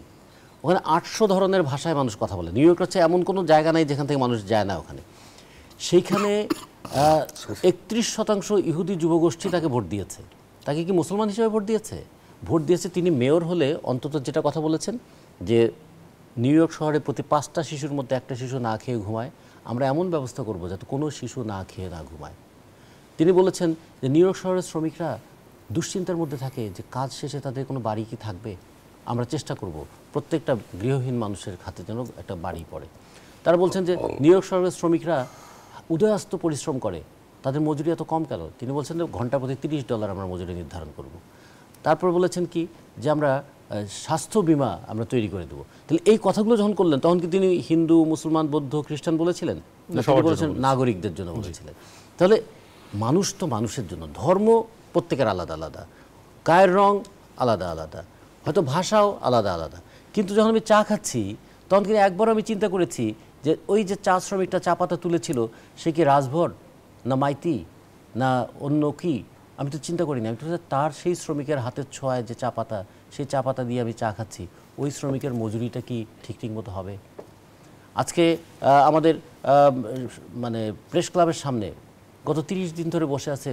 ওখানে 800 ধরনের ভাষায় মানুষ কথা বলে। নিউ ইয়র্ক হচ্ছে এমন কোনো জায়গা নাই যেখান থেকে মানুষ যায় না ওখানে। সেইখানে 31% ইহুদি যুবগোষ্ঠী তাকে ভোট দিয়েছে। তাকে কি মুসলমান হিসেবে ভোট দিয়েছে? ভোট দিয়েছে তিনি মেয়র হলে অন্তত যেটা কথা বলেছেন, যে নিউ ইয়র্ক শহরে প্রতি 5টা শিশুর মধ্যে একটা শিশু না খেয়ে ঘুমায়, আমরা এমন ব্যবস্থা করব যাতে কোনো শিশু না খেয়ে না ঘুমায়। তিনি বলেছেন যে নিউ ইয়র্ক শহরের শ্রমিকরা দুশ্চিন্তার মধ্যে থাকে যে কাজ শেষে তাদের কোনো বাড়ি কি থাকবে। আমরা চেষ্টা করব প্রত্যেকটা গৃহহীন মানুষের খাতে যেন একটা বাড়ি পড়ে। তারা বলছেন যে নিউ ইয়র্ক শহরের শ্রমিকরা উদয়াস্ত পরিশ্রম করে, তাদের মজুরি এত কম কেন? তিনি বলছেন যে ঘন্টা প্রতি $30 আমরা মজুরি নির্ধারণ করব। তারপর বলেছেন কি, যে আমরা স্বাস্থ্য বিমা আমরা তৈরি করে দেবো। তাহলে এই কথাগুলো যখন করলেন, তখন কি তিনি হিন্দু, মুসলমান, বৌদ্ধ, খ্রিস্টান বলেছিলেন? তিনি বলেছেন নাগরিকদের জন্য বলেছিলেন। তাহলে মানুষ তো মানুষের জন্য, ধর্ম প্রত্যেকের আলাদা আলাদা, গায়ের রং আলাদা আলাদা, হয়তো ভাষাও আলাদা আলাদা। কিন্তু যখন আমি চা খাচ্ছি, তখন কিন্তু একবারও আমি চিন্তা করেছি যে ওই যে চা শ্রমিকটা চা পাতা তুলেছিল, সে কি রাজভর না মাইতি না অন্য কি? আমি তো চিন্তা করি না। আমি তো তার সেই শ্রমিকের হাতের ছোঁয়ায় যে চা পাতা, সেই চা পাতা দিয়ে আমি চা খাচ্ছি, ওই শ্রমিকের মজুরিটা কি ঠিক মতো হবে? আজকে আমাদের মানে প্রেস ক্লাবের সামনে গত 30 দিন ধরে বসে আছে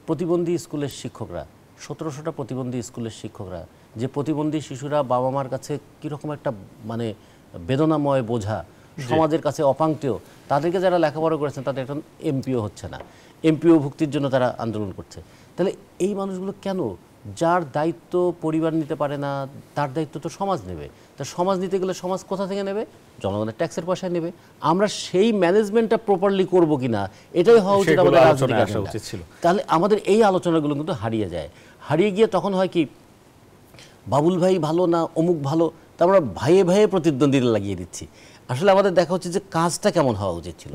প্রতিবন্ধী স্কুলের শিক্ষকরা, 1700টা প্রতিবন্ধী স্কুলের শিক্ষকরা, যে প্রতিবন্ধী শিশুরা বাবা মার কাছে কীরকম একটা মানে বেদনাময় বোঝা, সমাজের কাছে অপাঙ্ক্তেয়। তাদেরকে যারা লেখাপড়া করেছেন তাদের এখন এমপিও হচ্ছে না, এমপিও ভুক্তির জন্য তারা আন্দোলন করছে। তাহলে এই মানুষগুলো কেন? যার দায়িত্ব পরিবার নিতে পারে না, তার দায়িত্ব তো সমাজ নেবে। তা সমাজ নিতে গেলে সমাজ কোথা থেকে নেবে? জনগণের ট্যাক্সের পয়সায় নেবে। আমরা সেই ম্যানেজমেন্টটা প্রপারলি করবো কিনা, এটাই হওয়া উচিত আমাদের রাজনৈতিক এজেন্ডা। তাহলে আমাদের এই আলোচনাগুলো কিন্তু হারিয়ে যায়। হারিয়ে গিয়ে তখন হয় কি, বাবুল ভাই ভালো না অমুক ভালো, তা আমরা ভাইয়ে ভাইয়ে প্রতিদ্বন্দ্বিতা লাগিয়ে দিচ্ছি। আসলে আমাদের দেখা হচ্ছে যে কাজটা কেমন হওয়া উচিত ছিল।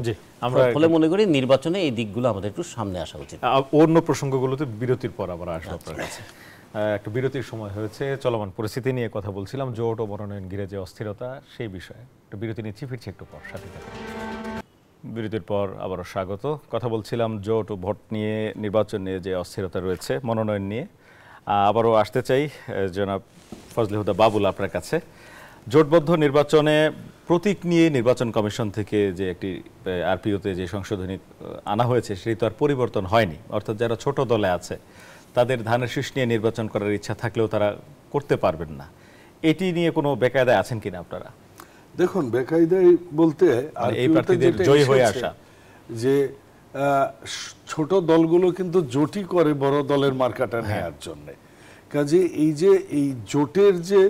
ফলে মনে করি নির্বাচনে এই দিকগুলো আমাদের একটু সামনে আসা উচিত। অন্য প্রসঙ্গগুলোতে বিরতির পর আবার আসবো আপনার কাছে। একটা বিরতির সময় হয়েছে, চলমান পরিস্থিতি নিয়ে কথা বলছিলাম, জোট ও মনোনয়ন ঘিরে যে অস্থিরতা, সেই বিষয়ে একটা বিরতি নিচ্ছি, ফিরছি একটু পর, সাথে থাকুন। বিরতির পর আবারও স্বাগত। কথা বলছিলাম জোট ও ভোট নিয়ে, নির্বাচন নিয়ে যে অস্থিরতা রয়েছে, মনোনয়ন নিয়ে। আবারও আসতে চাই জনাব ফজলে হুদা বাবুল আপনার কাছে। জোটবদ্ধ নির্বাচনে প্রতীক নিয়ে নির্বাচন কমিশন থেকে যে একটি আরপিওতে যে সংশোধনী আনা হয়েছে, সেটি তো আর পরিবর্তন হয়নি। অর্থাৎ যারা ছোট দলে আছে তাদের ধানের শীষ নিয়ে নির্বাচন করার ইচ্ছা থাকলেও তারা করতে পারবেন না। এটি নিয়ে কোনো বেকায়দায় আছেন কিনা আপনারা? দেখুন, বেকায়দায় বলতে এই প্রার্থীদের জয়ী হয়ে আসা, যে ছোট দলগুলো কিন্তু জোটই করে বড় দলের মার্কাটা নেওয়ার জন্য। কাজে এই যে এই জোটের যে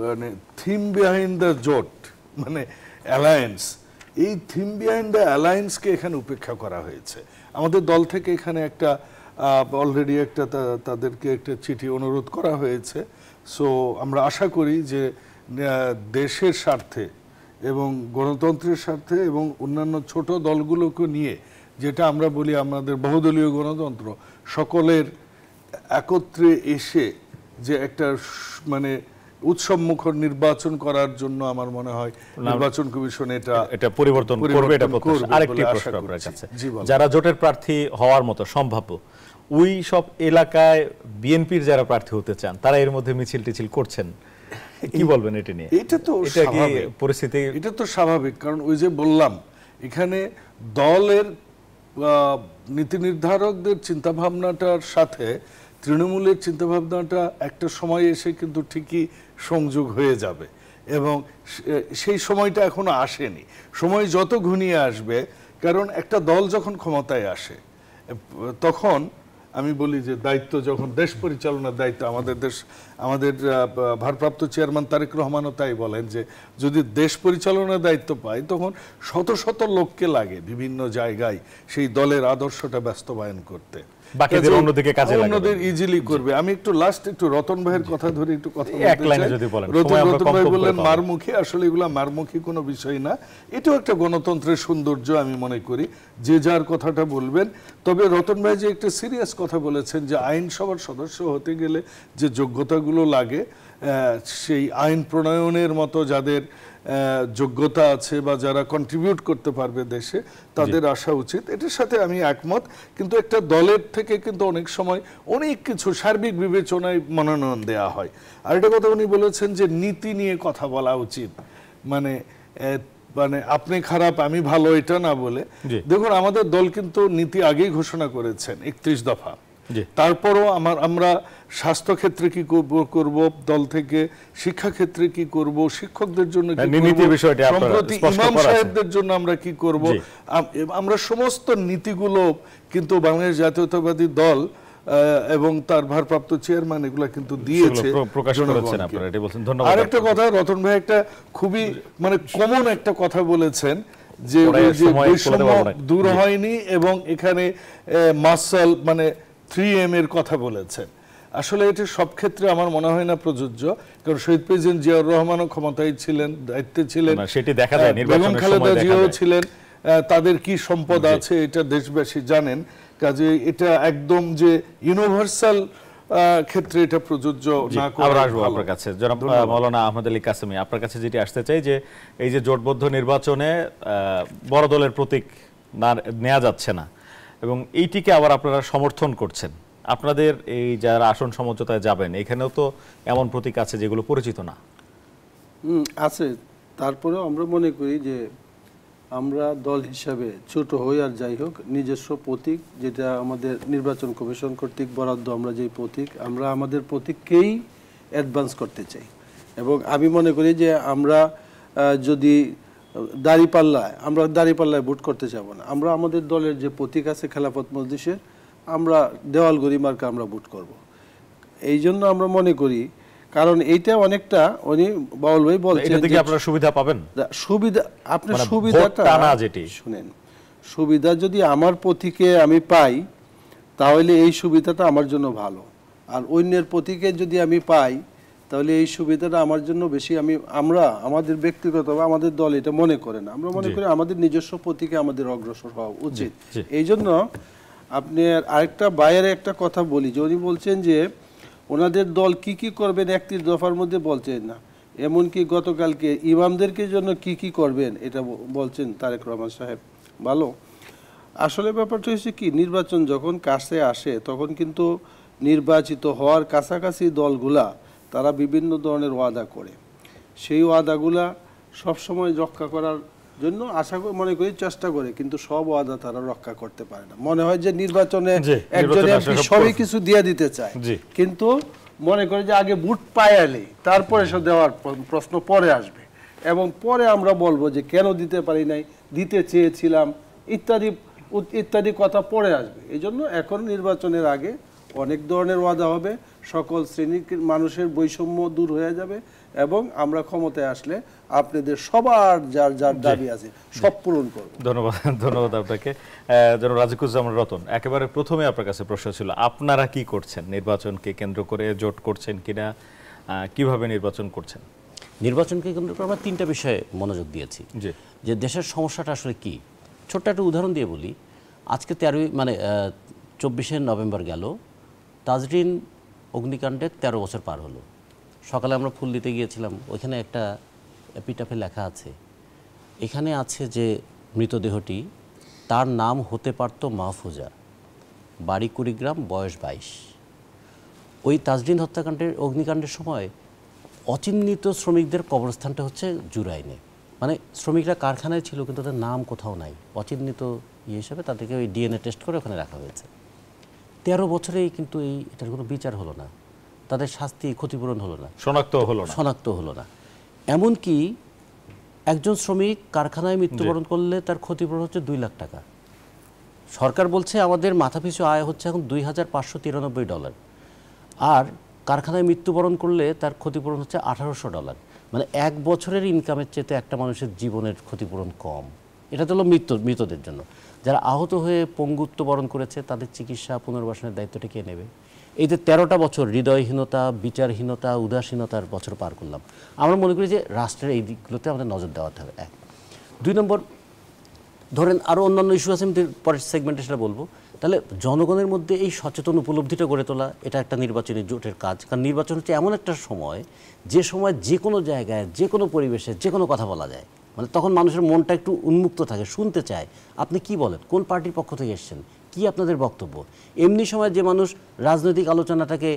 মানে থিম বিহাইন্ড দ্য জোট, মানে অ্যালায়েন্স, এই থিম বিহাইন্ড দ্য অ্যালায়েন্সকে এখানে উপেক্ষা করা হয়েছে। আমাদের দল থেকে এখানে একটা অলরেডি একটা তাদেরকে একটা চিঠি অনুরোধ করা হয়েছে। সো আমরা আশা করি যে দেশের স্বার্থে এবং গণতন্ত্রের স্বার্থে এবং অন্যান্য ছোট দলগুলোকে নিয়ে, যেটা আমরা বলি আমাদের বহুদলীয় গণতন্ত্র, সকলের একত্রে এসে যে একটা মানে উৎসবমুখর নির্বাচন করার জন্য আমার মনে হয় নির্বাচন কমিশন এটা পরিবর্তন করবে, এটা প্রত্যাশা। আরেকটি প্রশ্ন আপনার কাছে, যারা জোটের প্রার্থী হওয়ার মতো সম্ভাব্য ওই সব এলাকায় বিএনপির যারা প্রার্থী হতে চান তারা এর মধ্যে মিছিল টিছিল করছেন, কি বলবেন এটা নিয়ে? এটা তো কি পরিস্থিতি? এটা তো স্বাভাবিক, কারণ ওই যে বললাম এখানে দলের নীতি নির্ধারকদের চিন্তাভাবনাটার সাথে তৃণমূলের চিন্তাভাবনাটা একটা সময় এসে কিন্তু ঠিকই সংযোগ হয়ে যাবে, এবং সেই সময়টা এখনো আসেনি। সময় যত ঘনিয়ে আসবে, কারণ একটা দল যখন ক্ষমতায় আসে তখন আমি বলি যে দায়িত্ব যখন দেশ পরিচালনার দায়িত্ব আমাদের ভারপ্রাপ্ত চেয়ারম্যান তারেক রহমানও তাই বলেন যে যদি দেশ পরিচালনার দায়িত্ব পায় তখন শত শত লোককে লাগে বিভিন্ন জায়গায় সেই দলের আদর্শটা বাস্তবায়ন করতে, বাকিদের অন্যদিকে কাজে লাগাবে, অন্যদের ইজিলি করবে। আমি একটু একটু রতন ভাইয়ের কথা ধরে একটু কথা বলতে চাই। এক লাইনে যদি বলেন। রতন ভাই বললেন মারমুখী, আসলে এগুলা মারমুখী কোনো বিষয় না, এটাও একটা গণতন্ত্রের সৌন্দর্য আমি মনে করি, যে যার কথাটা বলবেন। তবে রতন ভাই যে একটা সিরিয়াস কথা বলেছেন যে আইনসভার সদস্য হতে গেলে যে যোগ্যতাগুলো লাগে, সেই আইন প্রণয়নের মতো যাদের যোগ্যতা আছে বা যারা কন্ট্রিবিউট করতে পারবে দেশে, তাদের আসা উচিত। এটার সাথে আমি একমত, কিন্তু একটা দলের থেকে কিন্তু অনেক সময় অনেক কিছু সার্বিক বিবেচনায় মনোনয়ন দেওয়া হয়। আর একটা কথা উনি বলেছেন যে নীতি নিয়ে কথা বলা উচিত, মানে আপনি খারাপ আমি ভালো এটা না বলে। দেখুন আমাদের দল কিন্তু নীতি আগেই ঘোষণা করেছেন 31 দফা, তারপরও আমরা স্বাস্থ্য ক্ষেত্রে কি করব, দল থেকে শিক্ষা ক্ষেত্রে কি করব, শিক্ষকদের জন্য কি করব, সম্প্রতি ইমাম সাহেবদের জন্য আমরা কি করব, আমরা সমস্ত নীতিগুলো কিন্তু বাংলাদেশ জাতীয়তাবাদী দল এবং তার ভারপ্রাপ্ত চেয়ারম্যান এগুলো কিন্তু দিয়েছে, প্রকাশ করেছেন আপনারা, এটা বলছেন। ধন্যবাদ। আরেকটা কথা রতন ভাই একটা খুবই মানে কমন একটা কথা বলেছেন যে বৈষম্য দূর হয়নি এবং এখানে মাসল মানে 3M এর কথা বলেছেন। আসলে এটা সব ক্ষেত্রে আমার মনে হয় না প্রযোজ্য, কারণ শহীদ প্রেসিডেন্ট জিয়াউর রহমানও ক্ষমতায় ছিলেন, দায়িত্বে ছিলেন, সেটি দেখা যায়, বেগম খালেদা জিয়াও ছিলেন, তাদের কি সম্পদ আছে এটা দেশবাসী জানেন। কাজে এটা একদম যে ইউনিভার্সাল ক্ষেত্রে এটা প্রযোজ্য না করে। আপনার কাছে জনাব মাওলানা আহমদ আলী কাসেমি, আপনার কাছে যেটি আসতে চাই যে এই যে জোটবদ্ধ নির্বাচনে বড় দলের প্রতীক না নেওয়া যাচ্ছে না এবং এইটিকে আবার আপনারা সমর্থন করছেন, আপনাদের এই যারা আসন সমঝোতায় যাবেন এখানেও তো এমন প্রতীক আছে যেগুলো পরিচিত না। আছে, তারপরেও আমরা মনে করি যে আমরা দল হিসাবে ছোট হই আর যাই হোক, নিজস্ব প্রতীক যেটা আমাদের নির্বাচন কমিশন কর্তৃক বরাদ্দ, আমরা যেই প্রতীক, আমরা আমাদের প্রতীককেই অ্যাডভান্স করতে চাই। এবং আমি মনে করি যে আমরা যদি দাঁড়িপাল্লায় ভোট করতে যাব না, আমরা আমাদের দলের যে প্রতীক আছে খেলাফত মজলিসের, আমরা দেওয়ালগড়ি মার্কা আমরা ভোট করব। এই জন্য আমরা মনে করি, কারণ এইটা অনেকটা উনি বাউল ভাই বলছেন যে আপনারা সুবিধা পাবেন, সুবিধা আপনি সুবিধাটা শুনেন, সুবিধা যদি আমার প্রতীকে আমি পাই তাহলে এই সুবিধাটা আমার জন্য ভালো, আর অন্যের প্রতীকে যদি আমি পাই তাহলে এই সুবিধাটা আমার জন্য বেশি। আমরা আমাদের ব্যক্তিগত বা আমাদের দল এটা মনে করে না, আমরা মনে করি আমাদের নিজস্ব প্রতীকে আমাদের অগ্রসর হওয়া উচিত। এই জন্য আপনি আরেকটা বাইরের একটা কথা বলি যে উনি বলছেন যে ওনাদের দল কি কি করবেন 31 দফার মধ্যে বলছেন না, এমনকি গতকালকে ইমামদেরকে জন্য কি কি করবেন এটা বলছেন তারেক রহমান সাহেব। ভালো, আসলে ব্যাপারটা হচ্ছে কি, নির্বাচন যখন কাছে আসে তখন কিন্তু নির্বাচিত হওয়ার কাছাকাছি দলগুলা তারা বিভিন্ন ধরনের ওয়াদা করে, সেই ওয়াদাগুলা সবসময় রক্ষা করার জন্য মনে করি চেষ্টা করে, কিন্তু সব ওয়াদা তারা রক্ষা করতে পারে না। মনে হয় যে নির্বাচনে একজন এমপি সবই কিছু দিয়ে দিতে চায়, কিন্তু মনে করে যে আগে ভোট পাইলে তারপরে সে দেওয়ার প্রশ্ন পরে আসবে এবং পরে আমরা বলবো যে কেন দিতে পারি নাই, দিতে চেয়েছিলাম ইত্যাদি ইত্যাদি কথা পরে আসবে। এই জন্য এখন নির্বাচনের আগে অনেক ধরনের ওয়াদা হবে, সকল শ্রেণীর মানুষের বৈষম্য দূর হয়ে যাবে এবং আমরা ক্ষমতায় আসলে আপনাদের সবার যার যার দাবি আছে সব পূরণ করব। ধন্যবাদ আপনাকে। জনাব রাজিকুজ্জামান রতন, একেবারে প্রথমে আপনার কাছে প্রশ্ন ছিল আপনারা কি করছেন, নির্বাচনকে কেন্দ্র করে জোট করছেন কিনা, কিভাবে নির্বাচন করছেন? নির্বাচনকে কেন্দ্র করে আমরা তিনটা বিষয়ে মনোযোগ দিয়েছি জি যে দেশের সমস্যাটা আসলে কি। ছোট্ট একটা উদাহরণ দিয়ে বলি, আজকে 24শে নভেম্বর গেল, তাজরিন অগ্নিকাণ্ডে 13 বছর পার হলো। সকালে আমরা ফুল দিতে গিয়েছিলাম, ওইখানে একটা এপিটাফে লেখা আছে, এখানে আছে যে মৃতদেহটি, তার নাম হতে পারত মাহফুজা, বাড়ি কুড়িগ্রাম, বয়স 22। ওই তাজরিন হত্যাকাণ্ডের অগ্নিকাণ্ডের সময় অচিহ্নিত শ্রমিকদের কবরস্থানটা হচ্ছে জুরাইনে, মানে শ্রমিকরা কারখানায় ছিল কিন্তু তাদের নাম কোথাও নাই, অচিহ্নিত হিসেবে তাদেরকে ওই ডিএনএ টেস্ট করে ওখানে রাখা হয়েছে। 13 বছরেই কিন্তু এটার কোনো বিচার হলো না, তাদের শাস্তি ক্ষতিপূরণ হলো না, শনাক্ত হলো না। এমনকি একজন শ্রমিক কারখানায় মৃত্যুবরণ করলে তার ক্ষতিপূরণ হচ্ছে 2 লাখ টাকা। সরকার বলছে আমাদের মাথাপিছু আয় হচ্ছে এখন $2,593, আর কারখানায় মৃত্যুবরণ করলে তার ক্ষতিপূরণ হচ্ছে $1,800। মানে 1 বছরের ইনকামের চেয়ে একটা মানুষের জীবনের ক্ষতিপূরণ কম। এটা তো হলো মৃতদের জন্য। যারা আহত হয়ে পঙ্গুত্ব বরণ করেছে তাদের চিকিৎসা পুনর্বাসনের দায়িত্বটা কে নেবে? এই যে 13টা বছর হৃদয়হীনতা, বিচারহীনতা, উদাসীনতার বছর পার করলাম। আমরা মনে করি যে রাষ্ট্রের এই দিকগুলোতে আমাদের নজর দেওয়াতে হবে। 1 2 নম্বর, ধরেন আরও অন্যান্য ইস্যু আছে, আমি পরের সেগমেন্টে সেটা বলবো। তাহলে জনগণের মধ্যে এই সচেতন উপলব্ধিটা গড়ে তোলা, এটা একটা নির্বাচনী জোটের কাজ। কারণ নির্বাচন হচ্ছে এমন একটা সময়, যে সময় যে কোনো জায়গায়, যে কোনো পরিবেশে, যে কোনো কথা বলা যায়। মানে তখন মানুষের মনটা একটু উন্মুক্ত থাকে, শুনতে চায় আপনি কি বলেন, কোন পার্টির পক্ষ থেকে এসেছেন, কি আপনাদের বক্তব্য। এমনি সময় যে মানুষ রাজনৈতিক আলোচনাটাকে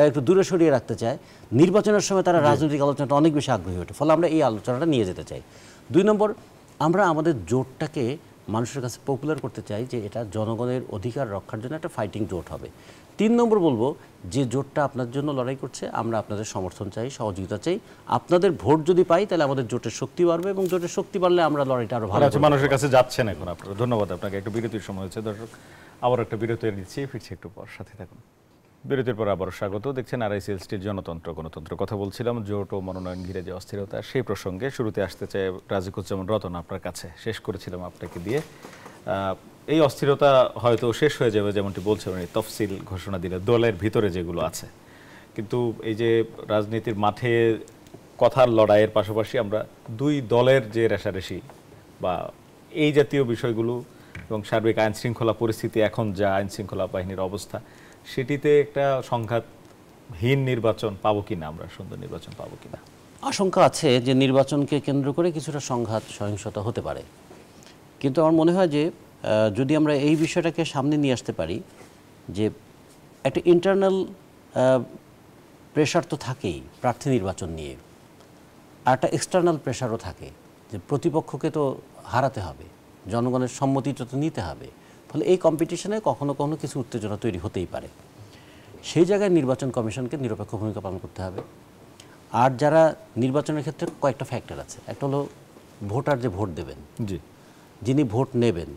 একটু দূরে সরিয়ে রাখতে চায়, নির্বাচনের সময় তারা রাজনৈতিক আলোচনাটা অনেক বেশি আগ্রহী ওঠে। ফলে আমরা এই আলোচনাটা নিয়ে যেতে চাই। 2 নম্বর, আমরা আমাদের জোটটাকে মানুষের কাছে পপুলার করতে চাই যে এটা জনগণের অধিকার রক্ষার জন্য একটা ফাইটিং জোট হবে। 3 নম্বর বলবো, যে জোটটা আপনার জন্য লড়াই করছে, আমরা আপনাদের সমর্থন চাই, সহযোগিতা চাই। আপনাদের ভোট যদি পাই তাহলে আমাদের জোটের শক্তি বাড়বে, এবং জোটের শক্তি বাড়লে আমরা লড়াইটা আরো ভালো মানুষের কাছে যাচ্ছেন এখন আপনারা। ধন্যবাদ আপনাকে। একটু বিরতির সময় হচ্ছে দর্শক, আবার একটা বিরতি নিচ্ছি, ফিরছি একটু পর, সাথে থাকুন। বিরতির পর আবার স্বাগত। দেখছেন RICLST জনতন্ত্র গণতন্ত্র। কথা বলছিলাম জোট ও মনোনয়ন ঘিরে যে অস্থিরতা, সেই প্রসঙ্গে শুরুতে আসতে চাই রাজিকুজ্জামান রতন আপনার কাছে। শেষ করেছিলাম আপনাকে দিয়ে, এই অস্থিরতা হয়তো শেষ হয়ে যাবে যেমনটি বলছেন, তফসিল ঘোষণা দিলে দলের ভিতরে যেগুলো আছে, কিন্তু এই যে রাজনীতির মাঠে কথার লড়াইয়ের পাশাপাশি আমরা 2 দলের যে রেষারেষি বা এই জাতীয় বিষয়গুলো এবং সার্বিক আইন শৃঙ্খলা পরিস্থিতি, এখন যা আইন শৃঙ্খলা বাহিনীর অবস্থা, সেটিতে একটা সংঘাতহীন নির্বাচন পাবো কিনা, আমরা সুন্দর নির্বাচন পাবো কিনা আশঙ্কা আছে যে নির্বাচনকে কেন্দ্র করে কিছুটা সংঘাত সহিংসতা হতে পারে। কিন্তু আমার মনে হয় যে যদি আমরা এই বিষয়টাকে সামনে নিয়ে আসতে পারি, যে একটা ইন্টারনাল প্রেশার তো থাকেই প্রার্থী নির্বাচন নিয়ে, আর একটা এক্সটার্নাল প্রেশারও থাকে যে প্রতিপক্ষকে তো হারাতে হবে, জনগণের সম্মতিটা তো নিতে হবে। ফলে এই কম্পিটিশনে কখনো কখনো কিছু উত্তেজনা তৈরি হতেই পারে। সেই জায়গায় নির্বাচন কমিশনকে নিরপেক্ষ ভূমিকা পালন করতে হবে। আর যারা নির্বাচনের ক্ষেত্রে কয়েকটা ফ্যাক্টর আছে। একটা হলো ভোটার যে ভোট দেবেন, যিনি ভোট নেবেন,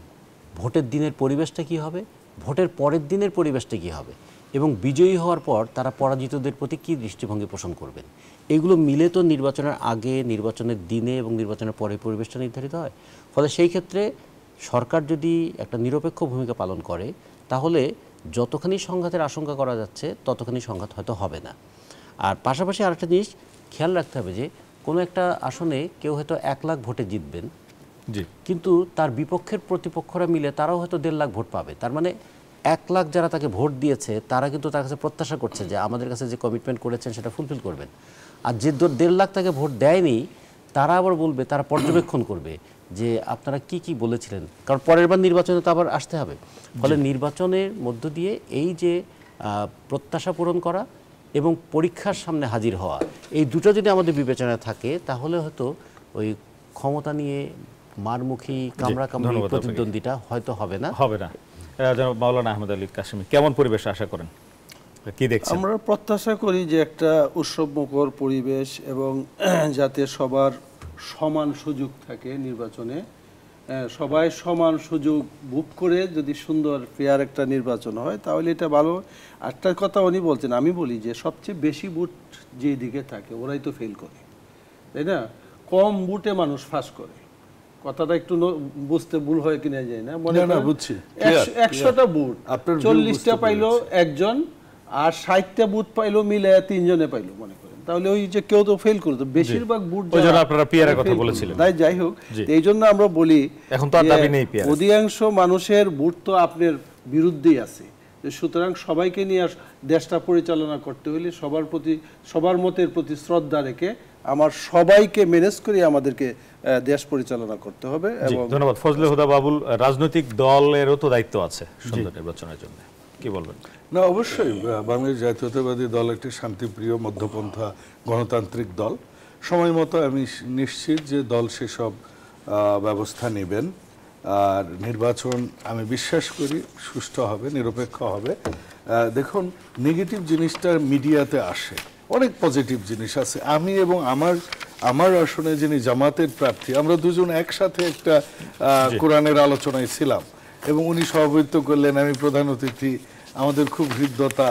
ভোটের দিনের পরিবেশটা কী হবে, ভোটের পরের দিনের পরিবেশটা কী হবে, এবং বিজয়ী হওয়ার পর তারা পরাজিতদের প্রতি কী দৃষ্টিভঙ্গি পোষণ করবেন, এগুলো মিলে তো নির্বাচনের আগে, নির্বাচনের দিনে এবং নির্বাচনের পরে পরিবেশটা নির্ধারিত হয়। ফলে সেই ক্ষেত্রে সরকার যদি একটা নিরপেক্ষ ভূমিকা পালন করে, তাহলে যতখানি সংঘাতের আশঙ্কা করা যাচ্ছে ততখানি সংঘাত হয়তো হবে না। আর পাশাপাশি আরেকটা জিনিস খেয়াল রাখতে হবে যে কোনো একটা আসনে কেউ হয়তো 1 লাখ ভোটে জিতবেন, কিন্তু তার বিপক্ষের প্রতিপক্ষরা মিলে তারাও হয়তো 1.5 লাখ ভোট পাবে। তার মানে 1 লাখ যারা তাকে ভোট দিয়েছে তারা কিন্তু তার কাছে প্রত্যাশা করছে যে আমাদের কাছে যে কমিটমেন্ট করেছেন সেটা ফুলফিল করবেন। আর যে 1.5 লাখ তাকে ভোট দেয়নি, তারা আবার বলবে, তারা পর্যবেক্ষণ করবে যে আপনারা কি কি বলেছিলেন, কারণ পরের বার নির্বাচনে তো আবার আসতে হবে। ফলে নির্বাচনের মধ্য দিয়ে এই যে প্রত্যাশা পূরণ করা এবং পরীক্ষার সামনে হাজির হওয়া, এই দুটো যদি আমাদের বিবেচনায় থাকে, তাহলে হয়তো ওই ক্ষমতা নিয়ে মারমুখী কামড়াকামড়ি প্রতিদ্বন্দ্বিতা হয়তো হবে না। মাওলানা আহমেদ আলী কাশেমি, কেমন পরিবেশ আশা করেন, কি দেখছেন? আমরা প্রত্যাশা করি যে একটা উৎসবমুখর পরিবেশ, এবং যাতে সবার সমান সুযোগ থাকে নির্বাচনে, সবাই সমান সুযোগ বুক করে যদি সুন্দর ফেয়ার একটা নির্বাচন হয় তাহলে এটা ভালো। একটা কথা উনি বলছেন, আমি বলি যে সবচেয়ে বেশি বুট যে দিকে থাকে ওরাই তো ফেল করে, তাই না? কম বুটে মানুষ ফাঁস করে। কথাটা একটু বুঝতে ভুল হয় কিনা যায় না, মনে না বুঝছি। 100টা বুট 40টা পাইলো একজন, আর 60টা বুট পাইলো মিলে 3 জনে পাইলো, মনে করেন তাহলে ওই যে কেউ তো ফেল করতো, বেশিরভাগ বুট ওই জন্য আপনারা পিয়ারের কথা বলেছিলেন। তাই যাই হোক, এই জন্য আমরা বলি এখন তো আর দাবি নেই পিয়ার। অধিকাংশ মানুষের বুট তো আপনার বিরুদ্ধেই আছে, সুতরাং সবাইকে নিয়ে দেশটা পরিচালনা করতে হলে সবার মতের প্রতি শ্রদ্ধা রেখে আমার সবাইকে ম্যানেজ করে আমাদেরকে দেশ পরিচালনা করতে হবে। এবং ধন্যবাদ। ফজলে হুদা বাবুল, রাজনৈতিক দলেরও তো দায়িত্ব আছে সুন্দর নির্বাচনের জন্য, কি বলবেন? না, অবশ্যই বাংলাদেশ জাতীয়তাবাদী দল একটি শান্তিপ্রিয় মধ্যপন্থা গণতান্ত্রিক দল। সময় মতো আমি নিশ্চিত যে দল সেসব ব্যবস্থা নেবেন। আর নির্বাচন আমি বিশ্বাস করি সুষ্ঠু হবে, নিরপেক্ষ হবে। দেখুন, নেগেটিভ জিনিসটা মিডিয়াতে আসে, অনেক পজিটিভ জিনিস আছে। আমি এবং আমার আসনে যিনি জামাতের প্রার্থী, আমরা দুজন একসাথে একটা কোরআনের আলোচনায় ছিলাম এবং উনি সভাপতিত্ব করলেন, আমি প্রধান অতিথি, আমাদের খুব হৃদ্যতা,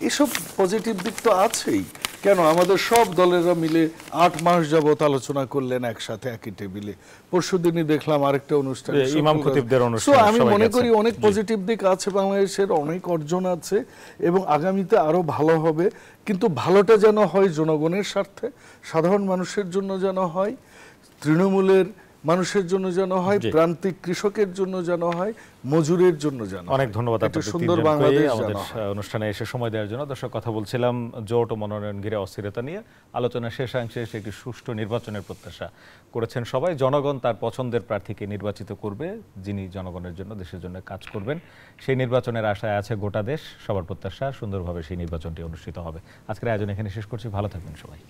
এসব পজিটিভ দিক তো আছেই। কেন আমাদের সব দলেরা মিলে 8 মাস যাবত আলোচনা করলেন একসাথে একই টেবিলে। পরশুদিনই দেখলাম আরেকটা অনুষ্ঠান, ইমাম খতিবদের অনুষ্ঠান। আমি মনে করি অনেক পজিটিভ দিক আছে, বাংলাদেশের অনেক অর্জন আছে এবং আগামীতে আরো ভালো হবে। কিন্তু ভালোটা যেন হয় জনগণের স্বার্থে, সাধারণ মানুষের জন্য যেন হয়, তৃণমূলের মানুষের জন্য যেন হয়, প্রান্তিক কৃষকের জন্য যেন হয়, মজুরের জন্য যেন। অনেক ধন্যবাদ আপনাদের সুন্দর তিনজনকে বাংলাদেশ আমাদের অনুষ্ঠানে এসে সময় দেওয়ার জন্য। দর্শক, কথা বলছিলাম জোট ও মনোনয়ন ঘিরে অস্থিরতা নিয়ে। আলোচনার শেষাংশে এসে একটি সুষ্ঠু নির্বাচনের প্রত্যাশা করেছেন সবাই। জনগণ তার পছন্দের প্রার্থীকে নির্বাচিত করবে, যিনি জনগণের জন্য, দেশের জন্য কাজ করবেন। সেই নির্বাচনের আশায় আছে গোটা দেশ। সবার প্রত্যাশা সুন্দরভাবে সেই নির্বাচনটি অনুষ্ঠিত হবে। আজকের আয়োজন এখানে শেষ করছি। ভালো থাকবেন সবাই।